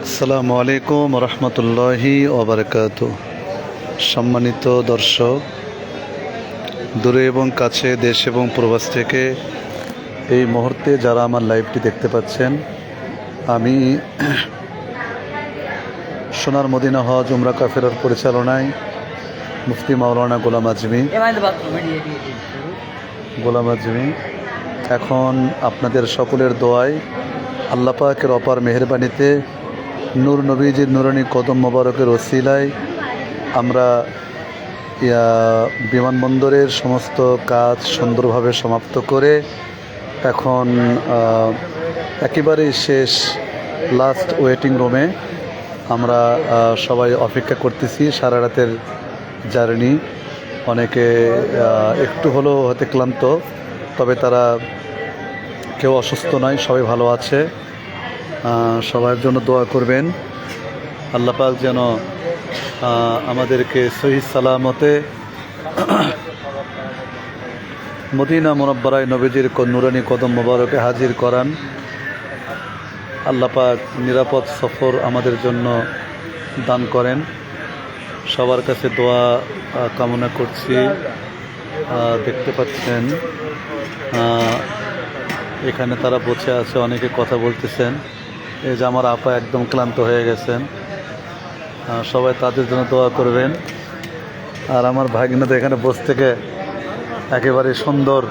আসসালামু আলাইকুম রহমতুল্লাহি ওবরকাতুহ। সম্মানিত দর্শক, দূরে এবং কাছে, দেশ এবং প্রবাস থেকে এই মুহূর্তে যারা আমার লাইভটি দেখতে পাচ্ছেন, আমি সোনার মদিনা হজ উমরা কাফেলার পরিচালনায় মুফতি মাওলানা গোলাম আজমি এখন আপনাদের সকলের দোয়ায় আল্লাহ পাকের অপার মেহেরবানিতে নূর নবীজির নুরানি কদম মোবারকের ওসিলায় আমরা বিমানবন্দরের সমস্ত কাজ সুন্দরভাবে সমাপ্ত করে এখন একেবারেই শেষ লাস্ট ওয়েটিং রুমে আমরা সবাই অপেক্ষা করতেছি। সারা রাতের জার্নি, অনেকে একটু হলেও হতে ক্লান্ত, তবে তারা কেউ অসুস্থ নয়, সবাই ভালো আছে। সবার জন্য দোয়া করবেন, আল্লাহ পাক যেন আমাদেরকে সহি সালামতে মদিনা মুনাব্বারায় নবীজির নুরানি কদম মোবারকে হাজির করান। আল্লাহ পাক নিরাপদ সফর আমাদের জন্য দান করেন। সবার কাছে দোয়া কামনা করছি। দেখতে পাচ্ছেন এখানে তারা বসে আছে, অনেকে কথা বলতেছেন। এই যে আমার আপা একদম ক্লান্ত হয়ে গেছেন, সবাই তাদের জন্য দোয়া করবেন। আর আমার ভাগিনা তো এখানে বসে থেকে একেবারে সুন্দর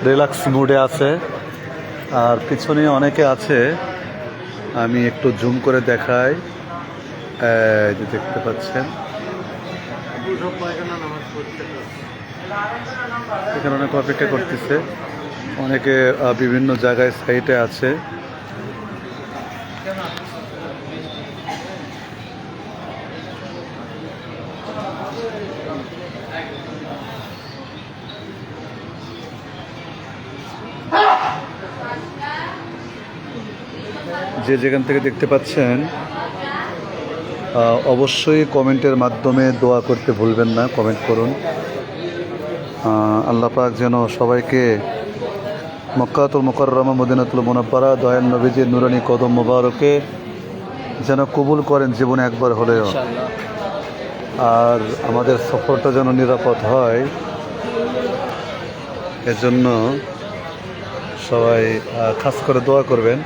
রিল্যাক্স মুডে আছে। আর পিছনে অনেকে আছে, আমি একটু জুম করে দেখাই। এই যে দেখতে পাচ্ছেন এখানে অনেকে অপেক্ষা করতেছে, অনেকে বিভিন্ন জায়গায় সাইটে আছে। যে যেখান থেকে দেখতে পাচ্ছেন অবশ্যই কমেন্টের মাধ্যমে দোয়া করতে ভুলবেন না, কমেন্ট করুন। আল্লাহ পাক যেন সবাইকে মক্কাতুল মুকাররমা মদিনাতুল মুনাব্বারা দয়াল নবীজির নুরানি কদম মোবারকে যেন কবুল করেন জীবনে একবার হলেও। আর আমাদের সফরটা যেন নিরাপদ হয়, এজন্য সবাই খাস করে দোয়া করবেন।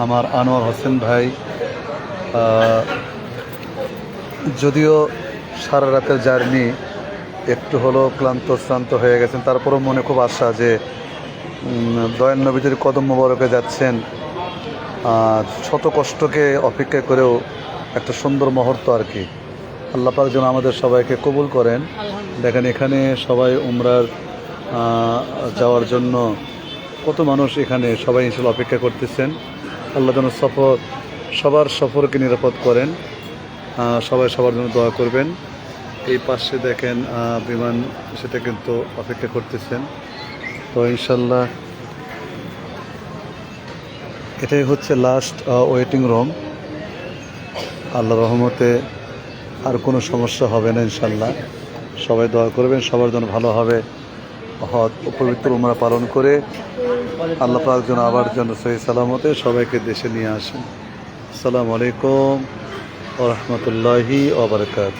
আমার আনোয়ার হোসেন ভাই যদিও সারা রাতের জার্নি একটু হলেও শ্রান্ত হয়ে গেছেন, তারপরেও মনে খুব আশা যে দয়াল নবীজির কদম মোবারকে যাচ্ছেন। শত কষ্টকে অপেক্ষা করেও একটা সুন্দর মুহূর্ত আর কি। আল্লাহ পাক যেন আমাদের সবাইকে কবুল করেন। দেখেন এখানে সবাই উমরার যাওয়ার জন্য কত মানুষ এখানে, সবাই ইনশাআল্লাহ অপেক্ষা করতেছেন। আল্লাহ যেন সবার সফরকে নিরাপদ করেন। সবাই সবার জন্য দোয়া করবেন। এই পাশে দেখেন বিমান সেটা কিন্তু অপেক্ষা করতেছেন। তো ইনশাল্লাহ এটাই হচ্ছে লাস্ট ওয়েটিং রুম। আল্লাহ রহমতে আর কোনো সমস্যা হবে না ইনশাল্লাহ। সবাই দোয়া করবেন, সবার জন্য ভালোভাবে হজ ও পবিত্র উমরা পালন করে আল্লাহ পাক যেন আবার যেন সহি সালামতে সবাইকে দেশে নিয়ে আসেন। আসসালামু আলাইকুম ওয়া রাহমাতুল্লাহি ওয়া বারাকাতুহু।